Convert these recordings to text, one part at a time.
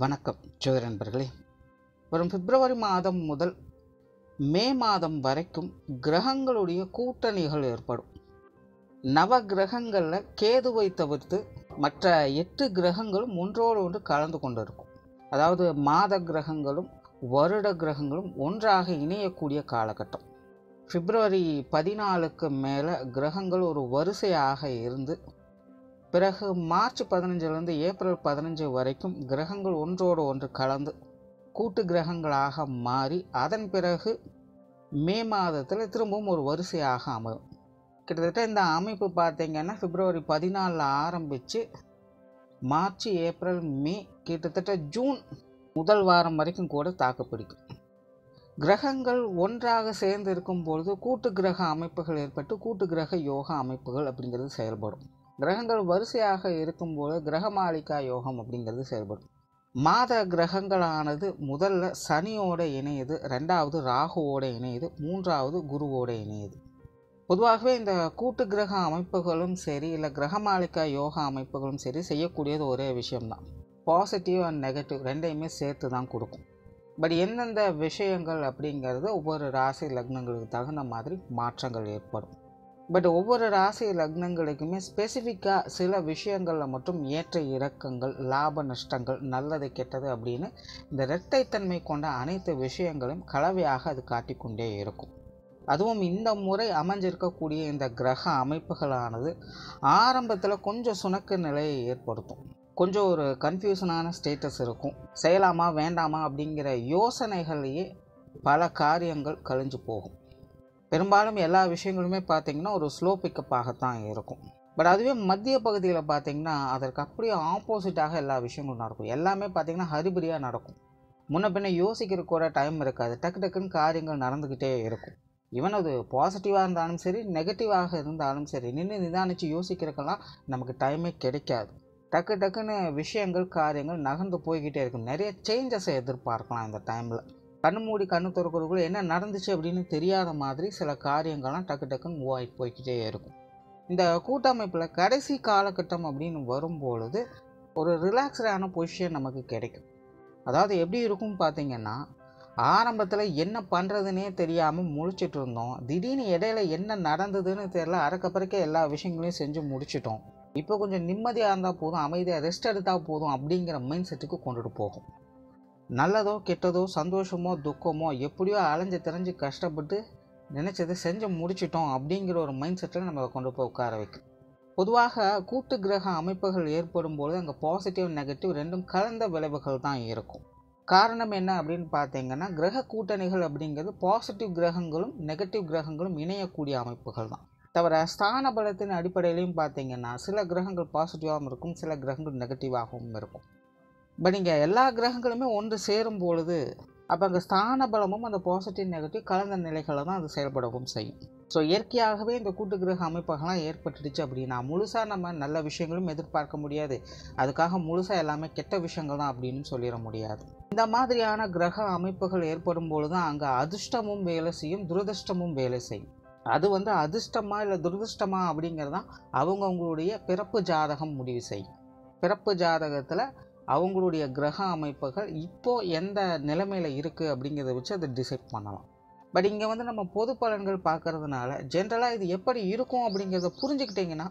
வணக்கம் ஜோதிட நண்பர்களே. வரும் பிப்ரவரி மாதம் முதல் மே மாதம் வரைக்கும் கிரகங்களுடைய கூட்டணிகள் ஏற்படும். நவ கிரகங்களில் கேதுவை தவிர்த்து மற்ற 8 கிரகங்களும் ஒன்றோடு ஒன்று கலந்து கொண்டு இருக்கும். அதாவது மாத கிரகங்களும் வருட கிரகங்களும் ஒன்றாக இணையக்கூடிய காலகட்டம். பிப்ரவரி 14க்கு மேலே கிரகங்கள் ஒரு வரிசையாக இருந்து பிறகு மார்ச் 15லேருந்து ஏப்ரல் 15 வரைக்கும் கிரகங்கள் ஒன்றோடு ஒன்று கலந்து கூட்டு கிரகங்களாக மாறி அதன் பிறகு மே மாதத்தில் திரும்பவும் ஒரு வரிசையாக அமையும். கிட்டத்தட்ட இந்த அமைப்பு பார்த்திங்கன்னா பிப்ரவரி 14 ஆரம்பித்து மார்ச், ஏப்ரல், மே, கிட்டத்தட்ட ஜூன் முதல் வாரம் வரைக்கும் கூட தாக்குப்பிடிக்கும். கிரகங்கள் ஒன்றாக சேர்ந்து இருக்கும் பொழுது கூட்டு கிரக அமைப்புகள் ஏற்பட்டு கூட்டு கிரக யோகா அமைப்புகள் அப்படிங்கிறது செயல்படும். கிரகங்கள் வரிசையாக இருக்கும்போது கிரகமாளிகா யோகம் அப்படிங்கிறது செயல்படும். மாத கிரகங்களானது முதல்ல சனியோடு இணையுது, 2வது ராகுவோடு இணையுது, 3வது குருவோடு இணையுது. பொதுவாகவே இந்த கூட்டு கிரக அமைப்புகளும் சரி இல்லை கிரகமாளிகா யோகா அமைப்புகளும் சரி செய்யக்கூடியது ஒரே விஷயம்தான். பாசிட்டிவ் அண்ட் நெகட்டிவ் ரெண்டையுமே சேர்த்து தான் கொடுக்கும். பட் எந்தெந்த விஷயங்கள் அப்படிங்கிறது ஒவ்வொரு ராசி லக்னங்களுக்கு தகுந்த மாதிரி மாற்றங்கள் ஏற்படும். பட் ஒவ்வொரு ராசி லக்னங்களுக்குமே ஸ்பெசிஃபிக்காக சில விஷயங்களில் மட்டும் ஏற்ற இறக்கங்கள், லாப நஷ்டங்கள், நல்லது கெட்டது அப்படின்னு இந்த இரட்டைத்தன்மை கொண்ட அனைத்து விஷயங்களும் கலவையாக அது காட்டிக்கொண்டே இருக்கும். அதுவும் இந்த முறை அமைஞ்சிருக்கக்கூடிய இந்த கிரக அமைப்புகளானது ஆரம்பத்தில் கொஞ்சம் சுணக்க நிலையை ஏற்படுத்தும். கொஞ்சம் ஒரு கன்ஃபியூஷனான ஸ்டேட்டஸ் இருக்கும். செய்யலாமா வேண்டாமா அப்படிங்கிற யோசனைகளையே பல காரியங்கள் கழிஞ்சு போகும். பெரும்பாலும் எல்லா விஷயங்களுமே பார்த்திங்கன்னா ஒரு ஸ்லோ பிக்கப்பாகத்தான் இருக்கும். பட் அதுவே மத்திய பகுதியில் பார்த்திங்கன்னா அதற்கு அப்படியே ஆப்போசிட்டாக எல்லா விஷயங்களும் நடக்கும். எல்லாமே பார்த்திங்கன்னா ஹரிபரியாக நடக்கும். முன்ன பின்ன யோசிக்கிற கூட டைம் இருக்காது. டக்கு டக்குன்னு காரியங்கள் நடந்துக்கிட்டே இருக்கும். ஈவன் அது பாசிட்டிவாக இருந்தாலும் சரி நெகட்டிவாக இருந்தாலும் சரி நின்று நிதானித்து யோசிக்கிறதுக்கெல்லாம் நமக்கு டைமே கிடைக்காது. டக்கு டக்குன்னு விஷயங்கள் காரியங்கள் நகர்ந்து போய்கிட்டே இருக்கும். நிறைய சேஞ்சஸை எதிர்பார்க்கலாம் இந்த டைமில். கண்ணு மூடி கண்ணு திறக்கிறதுக்குள்ள என்ன நடந்துச்சு அப்படின்னு தெரியாத மாதிரி சில காரியங்கள்லாம் டக்கு டக்குன்னு மூவ் ஆகிட்டு போய்கிட்டே இருக்கும். இந்த கூட்டமைப்பில் கடைசி காலகட்டம் அப்படின்னு வரும்பொழுது ஒரு ரிலாக்ஸ்டான பொசிஷன் நமக்கு கிடைக்கும். அதாவது எப்படி இருக்கும்னு பார்த்திங்கன்னா, ஆரம்பத்தில் என்ன பண்ணுறதுனே தெரியாமல் முழிச்சிட்டு இருந்தோம். திடீர்னு இடையில என்ன நடந்ததுன்னு தெரியல, அறக்கப்பறக்க எல்லா விஷயங்களையும் செஞ்சு முடிச்சிட்டோம். இப்போ கொஞ்சம் நிம்மதியாக இருந்தால் போதும், அமைதியாக ரெஸ்ட் எடுத்தால் போதும் அப்படிங்கிற மைண்ட் செட்டுக்கு கொண்டுட்டு போகும். நல்லதோ கெட்டதோ சந்தோஷமோ துக்கமோ எப்படியோ அலைஞ்சு திரைஞ்சு கஷ்டப்பட்டு நினச்சதை செஞ்சு முடிச்சிட்டோம் அப்படிங்கிற ஒரு மைண்ட் செட்டில் நம்ம கொண்டு போய் உட்கார வைக்கும். பொதுவாக கூட்டு கிரக அமைப்புகள் ஏற்படும் பொழுது அங்கே பாசிட்டிவ் நெகட்டிவ் ரெண்டும் கலந்த விளைவுகள் தான் இருக்கும். காரணம் என்ன அப்படின்னு பார்த்தீங்கன்னா, கிரக கூட்டணிகள் அப்படிங்கிறது பாசிட்டிவ் கிரகங்களும் நெகட்டிவ் கிரகங்களும் இணையக்கூடிய அமைப்புகள் தான். தவிர ஸ்தான பலத்தின் அடிப்படையிலையும் பார்த்தீங்கன்னா சில கிரகங்கள் பாசிட்டிவாகவும் இருக்கும், சில கிரகங்கள் நெகட்டிவாகவும் இருக்கும். பட் இங்கே எல்லா கிரகங்களுமே ஒன்று சேரும் பொழுது அப்போ அங்கே ஸ்தான பலமும் அந்த பாசிட்டிவ் நெகட்டிவ் கலந்த நிலைகளை தான் அது செயல்படவும் செய்யும். ஸோ இயற்கையாகவே இந்த கூட்டு கிரக அமைப்புகள்லாம் ஏற்பட்டுடுச்சு அப்படின்னா முழுசாக நம்ம நல்ல விஷயங்களும் எதிர்பார்க்க முடியாது. அதுக்காக முழுசாக எல்லாமே கெட்ட விஷயங்கள் தான் அப்படின்னு சொல்லிட முடியாது. இந்த மாதிரியான கிரக அமைப்புகள் ஏற்படும் பொழுது தான் அங்கே அதிர்ஷ்டமும் வேலை செய்யும், துரதிர்ஷ்டமும் வேலை செய்யும். அது அதிர்ஷ்டமா இல்லை துரதிர்ஷ்டமா அப்படிங்கிறதான் அவங்களுடைய பிறப்பு ஜாதகம் முடிவு செய்யும். பிறப்பு ஜாதகத்தில் அவங்களுடைய கிரக அமைப்புகள் இப்போது எந்த நிலைமையில் இருக்குது அப்படிங்கிறத வச்சு அதை டிசைட் பண்ணலாம். பட் இங்கே நம்ம பொது பலன்கள் பார்க்கறதுனால ஜென்ரலாக இது எப்படி இருக்கும் அப்படிங்கிறத புரிஞ்சுக்கிட்டிங்கன்னா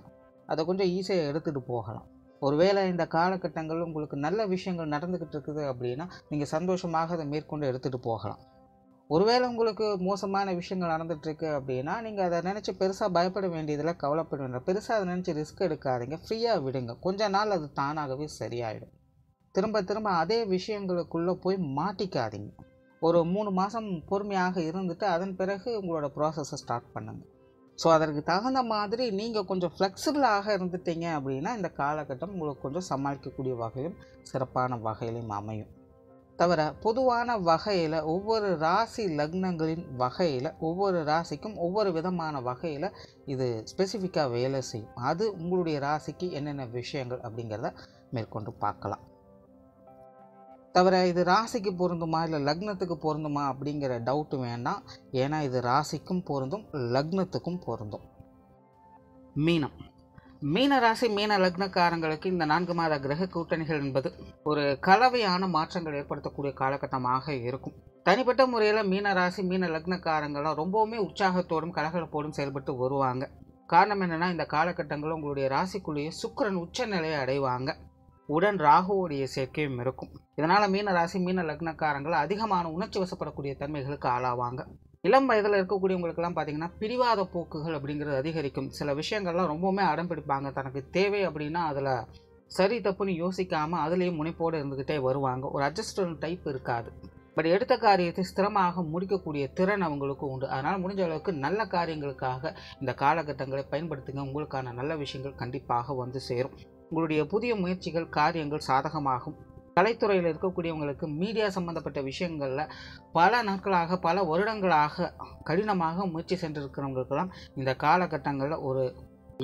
அதை கொஞ்சம் ஈஸியாக எடுத்துகிட்டு போகலாம். ஒருவேளை இந்த காலகட்டங்கள் உங்களுக்கு நல்ல விஷயங்கள் நடந்துக்கிட்டு இருக்குது அப்படின்னா நீங்கள் சந்தோஷமாக அதை மேற்கொண்டு எடுத்துகிட்டு போகலாம். ஒருவேளை உங்களுக்கு மோசமான விஷயங்கள் நடந்துகிட்ருக்கு அப்படின்னா நீங்கள் அதை நினச்சி பெருசாக பயப்பட வேண்டியதில் கவலைப்பட வேண்டியதில்லை. பெருசாக அதை நினச்சி ரிஸ்க் எடுக்காதீங்க, ஃப்ரீயாக விடுங்க. கொஞ்ச நாள் அது தானாகவே சரியாயிடும். திரும்ப திரும்ப அதே விஷயங்களுக்குள்ளே போய் மாட்டிக்காதீங்க. ஒரு 3 மாதம் பொறுமையாக இருந்துட்டு அதன் பிறகு உங்களோட ப்ராசஸை ஸ்டார்ட் பண்ணுங்கள். ஸோ அதற்கு தகுந்த மாதிரி நீங்கள் கொஞ்சம் ஃப்ளெக்சிபிளாக இருந்துட்டீங்க அப்படின்னா இந்த காலகட்டம் உங்களுக்கு கொஞ்சம் சமாளிக்கக்கூடிய வகையிலும் சிறப்பான வகையிலும் அமையும். தவிர பொதுவான வகையில் ஒவ்வொரு ராசி லக்னங்களின் வகையில் ஒவ்வொரு ராசிக்கும் ஒவ்வொரு விதமான வகையில் இது ஸ்பெசிஃபிக்காக வேலை செய்யும். அது உங்களுடைய ராசிக்கு என்னென்ன விஷயங்கள் அப்படிங்கிறத மேற்கொண்டு பார்க்கலாம். தவிர இது ராசிக்கு பொருந்துமா இல்லை லக்னத்துக்கு பொருந்துமா அப்படிங்கிற டவுட்டு வேண்டாம். ஏன்னா இது ராசிக்கும் பொருந்தும் லக்னத்துக்கும் பொருந்தும். மீனம் மீன ராசி மீன லக்னக்காரங்களுக்கு இந்த 4 மாத கிரக கூட்டணிகள் என்பது ஒரு கலவையான மாற்றங்கள் ஏற்படுத்தக்கூடிய காலகட்டமாக இருக்கும். தனிப்பட்ட முறையில் மீன ராசி மீன லக்னக்காரங்களாம் ரொம்பவுமே உற்சாகத்தோடும் கலகலப்போடும் செயல்பட்டு வருவாங்க. காரணம் என்னென்னா, இந்த காலகட்டங்களில் உங்களுடைய ராசிக்குள்ளேயே சுக்கிரன் உச்ச நிலையை அடைவாங்க. உடன் ராகுவோடைய சேர்க்கையும் இருக்கும். இதனால் மீன ராசி மீன லக்னக்காரங்கள் அதிகமான உணர்ச்சி வசப்படக்கூடிய தன்மைகளுக்கு ஆளாவாங்க. இளம் வயதில் இருக்கக்கூடியவங்களுக்கெல்லாம் பார்த்தீங்கன்னா பிடிவாத போக்குகள் அப்படிங்கிறது அதிகரிக்கும். சில விஷயங்கள்லாம் ரொம்பவுமே அடம் பிடிப்பாங்க. தனக்கு தேவை அப்படின்னா அதில் சரி தப்புன்னு யோசிக்காமல் அதுலேயே முனைப்போடு இருந்துக்கிட்டே வருவாங்க. ஒரு அட்ஜஸ்டபிள் டைப் இருக்காது. பட் எடுத்த காரியத்தை ஸ்திரமாக முடிக்கக்கூடிய திறன் அவங்களுக்கு உண்டு. அதனால் முடிஞ்ச அளவுக்கு நல்ல காரியங்களுக்காக இந்த காலகட்டங்களை பயன்படுத்துங்க. உங்களுக்கான நல்ல விஷயங்கள் கண்டிப்பாக வந்து சேரும். உங்களுடைய புதிய முயற்சிகள் காரியங்கள் சாதகமாகும். கலைத்துறையில் இருக்கக்கூடியவங்களுக்கு மீடியா சம்பந்தப்பட்ட விஷயங்களில் பல நாட்களாக பல வருடங்களாக கடினமாக முயற்சி சென்றிருக்கிறவங்களுக்கெல்லாம் இந்த காலகட்டங்களில் ஒரு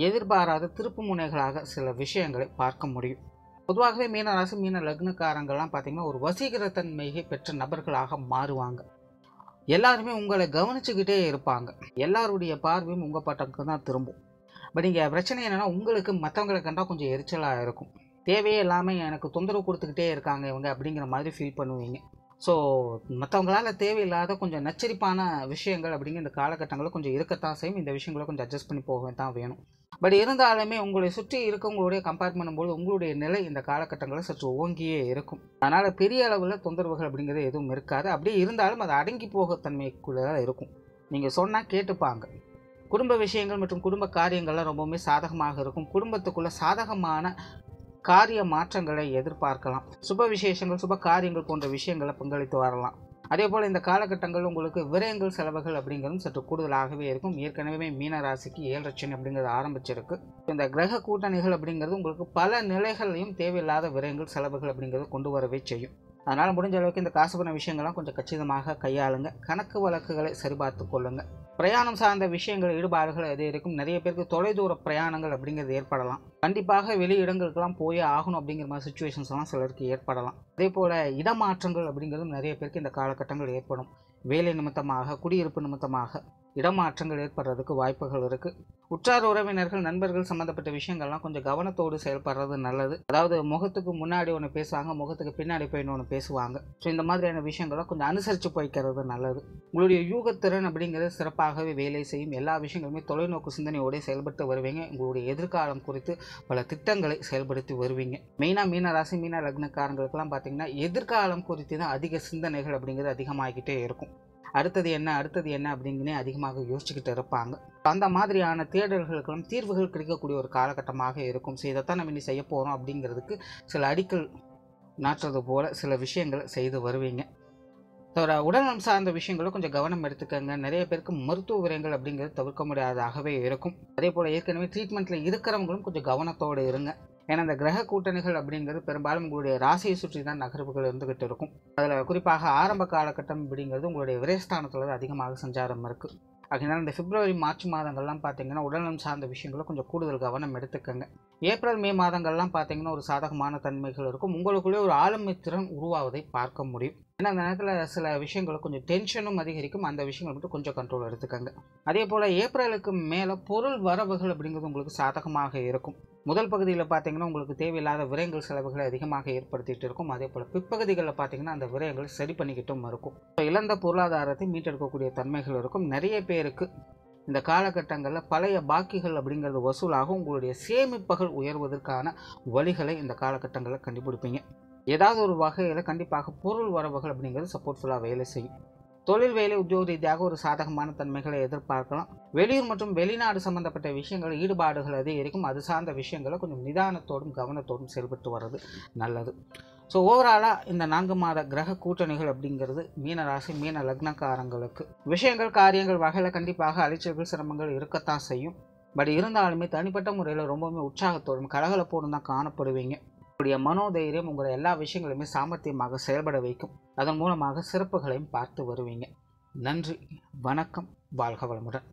எதிர்பாராத திருப்பு முனைகளாக சில விஷயங்களை பார்க்க முடியும். பொதுவாகவே மீனராசி மீன லக்னக்காரங்கள்லாம் பார்த்திங்கன்னா ஒரு வசீகரத்தன்மையை பெற்ற நபர்களாக மாறுவாங்க. எல்லாருமே உங்களை கவனிச்சுக்கிட்டே இருப்பாங்க. எல்லாருடைய பார்வையும் உங்கள் பட்டத்துக்கு தான் திரும்பும். பட் இங்கே பிரச்சனை என்னென்னா, உங்களுக்கு மற்றவங்களை கண்டால் கொஞ்சம் எரிச்சலாக இருக்கும். தேவையே இல்லாமல் எனக்கு தொந்தரவு கொடுத்துக்கிட்டே இருக்காங்க இவங்க அப்படிங்கிற மாதிரி ஃபீல் பண்ணுவீங்க. ஸோ மற்றவங்களால் தேவையில்லாத கொஞ்சம் நச்சரிப்பான விஷயங்கள் அப்படிங்கிற இந்த காலகட்டங்களில் கொஞ்சம் இருக்கத்தான் செய்யும். இந்த விஷயங்களை கொஞ்சம் அட்ஜஸ்ட் பண்ணி போக தான் வேணும். பட் இருந்தாலுமே உங்களை சுற்றி இருக்கவங்களுடைய கம்பேர் பண்ணும்போது உங்களுடைய நிலை இந்த காலகட்டங்களில் சற்று ஓங்கியே இருக்கும். அதனால் பெரிய அளவில் தொந்தரவுகள் அப்படிங்கிறது எதுவும் இருக்காது. அப்படியே இருந்தாலும் அது அடங்கி போக தன்மைக்குள்ளதாக இருக்கும். நீங்கள் சொன்னால் கேட்டுப்பாங்க. குடும்ப விஷயங்கள் மற்றும் குடும்ப காரியங்கள்லாம் ரொம்பவுமே சாதகமாக இருக்கும். குடும்பத்துக்குள்ள சாதகமான காரிய மாற்றங்களை எதிர்பார்க்கலாம். சுப விசேஷங்கள் சுப காரியங்கள் போன்ற விஷயங்களை பங்களித்து வரலாம். அதே போல் இந்த காலகட்டங்கள் உங்களுக்கு விரயங்கள் செலவுகள் அப்படிங்கிறதும் சற்று கூடுதலாகவே இருக்கும். ஏற்கனவே மீன ராசிக்கு 7 சனி அப்படிங்கிறது ஆரம்பிச்சிருக்கு. இந்த கிரக கூட்டணிகள் அப்படிங்கிறது உங்களுக்கு பல நிலைகளையும் தேவையில்லாத விரயங்கள் செலவுகள் அப்படிங்கிறது கொண்டு வரவே செய்யும். அதனால் முடிஞ்ச அளவுக்கு இந்த காசு பண்ண விஷயங்கள்லாம் கொஞ்சம் கச்சிதமாக கையாளுங்க. கணக்கு வழக்குகளை சரிபார்த்து கொள்ளுங்க. பிரயாணம் சார்ந்த விஷயங்கள் ஈடுபாடுகள் அது இருக்கும். நிறைய பேருக்கு தொலைதூர பிரயாணங்கள் அப்படிங்கிறது ஏற்படலாம். கண்டிப்பாக வெளி இடங்களுக்கெல்லாம் போயே ஆகணும் அப்படிங்கிற மாதிரி சுச்சுவேஷன்ஸ்லாம் சிலருக்கு ஏற்படலாம். அதே போல் இடமாற்றங்கள் அப்படிங்கிறதும் நிறைய பேருக்கு இந்த காலகட்டங்கள் ஏற்படும். வேலை நிமித்தமாக குடியிருப்பு நிமித்தமாக இடமாற்றங்கள் ஏற்படுறதுக்கு வாய்ப்புகள் இருக்குது. உற்றார் உறவினர்கள் நண்பர்கள் சம்மந்தப்பட்ட விஷயங்கள்லாம் கொஞ்சம் கவனத்தோடு செயல்படுறது நல்லது. அதாவது முகத்துக்கு முன்னாடி ஒன்று பேசுவாங்க, முகத்துக்கு பின்னாடி போயின்னு ஒன்று பேசுவாங்க. ஸோ இந்த மாதிரியான விஷயங்களை கொஞ்சம் அனுசரித்து போய்க்கிறது நல்லது. உங்களுடைய யூகத்திறன் அப்படிங்கிறது சிறப்பாகவே வேலை செய்யும். எல்லா விஷயங்களுமே தொலைநோக்கு சிந்தனையோடு செயல்பட்டு வருவீங்க. உங்களுடைய எதிர்காலம் குறித்து பல திட்டங்களை செயல்படுத்தி வருவீங்க. மெயினாக மீன ராசி மீன லக்னக்காரங்களுக்கெல்லாம் பார்த்தீங்கன்னா எதிர்காலம் குறித்து தான் அதிக சிந்தனைகள் அப்படிங்கிறது அதிகமாகிக்கிட்டே இருக்கும். அடுத்தது என்ன அப்படிங்கன்னே அதிகமாக யோசிச்சுக்கிட்டு இருப்பாங்க. அந்த மாதிரியான தேடல்களுக்கெல்லாம் தீர்வுகள் கிடைக்கக்கூடிய ஒரு காலகட்டமாக இருக்கும். ஸோ இதைத்தான் நம்ம இனி செய்ய போகிறோம் அப்படிங்கிறதுக்கு சில அடிக்கல் நாட்டுறது போல் சில விஷயங்களை செய்து வருவீங்க. உடல்நலம் சார்ந்த விஷயங்களும் கொஞ்சம் கவனம் எடுத்துக்கங்க. நிறைய பேருக்கு மருத்துவ விரயங்கள் அப்படிங்கிறது தவிர்க்க முடியாததாகவே இருக்கும். அதே போல் ஏற்கனவே ட்ரீட்மெண்ட்டில் இருக்கிறவங்களும் கொஞ்சம் கவனத்தோடு இருங்க. ஏன்னா இந்த கிரக கூட்டணிகள் அப்படிங்கிறது பெரும்பாலும் உங்களுடைய ராசியை சுற்றி தான் நகர்வுகள் இருந்துகிட்டு இருக்கும். அதில் குறிப்பாக ஆரம்ப காலகட்டம் அப்படிங்கிறது உங்களுடைய விரயஸ்தானத்தில் அதிகமாக சஞ்சாரம் இருக்குது. அதனால் இந்த பிப்ரவரி மார்ச் மாதங்கள்லாம் பார்த்தீங்கன்னா உடல்நலம் சார்ந்த விஷயங்களும் கொஞ்சம் கூடுதல் கவனம் எடுத்துக்கங்க. ஏப்ரல் மே மாதங்கள்லாம் பார்த்தீங்கன்னா ஒரு சாதகமான தன்மைகள் இருக்கும். உங்களுக்குள்ளே ஒரு ஆளுமை திறன் உருவாவதை பார்க்க முடியும். ஏன்னா அந்த நேரத்தில் சில விஷயங்கள் கொஞ்சம் டென்ஷனும் அதிகரிக்கும். அந்த விஷயங்கள் மட்டும் கொஞ்சம் கண்ட்ரோல் எடுத்துக்கங்க. அதே போல் ஏப்ரலுக்கு மேலே பொருள் வரவுகள் அப்படிங்கிறது உங்களுக்கு சாதகமாக இருக்கும். முதல் பகுதியில் பார்த்தீங்கன்னா உங்களுக்கு தேவையில்லாத விரயங்கள் செலவுகளை அதிகமாக ஏற்படுத்திட்டு இருக்கும். அதே போல் பிற்பகுதிகளில் பார்த்தீங்கன்னா அந்த விரயங்கள் சரி பண்ணிக்கிட்டும் இருக்கும். இழந்த பொருளாதாரத்தை மீட்டெடுக்கக்கூடிய தன்மைகள் இருக்கும். நிறைய பேருக்கு இந்த காலகட்டங்களில் பழைய பாக்கிகள் அப்படிங்கிறது வசூலாகும். உங்களுடைய சேமிப்புகள் உயர்வதற்கான வழிகளை இந்த காலகட்டங்களில் கண்டுபிடிப்பீங்க. ஏதாவது ஒரு வகையில் கண்டிப்பாக பொருள் வரவுகள் அப்படிங்கிறது சப்போர்ட்ஃபுல்லாக வேலை செய்யும். தொழில் வேலை உத்தியோக ரீதியாக ஒரு சாதகமான தன்மைகளை எதிர்பார்க்கலாம். வெளியூர் மற்றும் வெளிநாடு சம்பந்தப்பட்ட விஷயங்கள் ஈடுபாடுகள் அதிகரிக்கும். அது சார்ந்த விஷயங்களை கொஞ்சம் நிதானத்தோடும் கவனத்தோடும் செயல்பட்டு வர்றது நல்லது. ஸோ ஓவராலாக இந்த 4 மாத கிரக கூட்டணிகள் அப்படிங்கிறது மீன ராசி மீன லக்னக்காரங்களுக்கு விஷயங்கள் காரியங்கள் வகையில் கண்டிப்பாக அலைச்சல்கள் சிரமங்கள் இருக்கத்தான் செய்யும். பட் இருந்தாலுமே தனிப்பட்ட முறையில் ரொம்பவுமே உற்சாகத்தோடும் கலகலப்போடும் தான் காணப்படுவீங்க. உங்களுடைய மனோதைரியம் உங்களை எல்லா விஷயங்களுமே சாமர்த்தியமாக செயல்பட வைக்கும். அதன் மூலமாக சிறப்புகளையும் பார்த்து வருவீங்க. நன்றி, வணக்கம், வாழ்க வளமுடன்.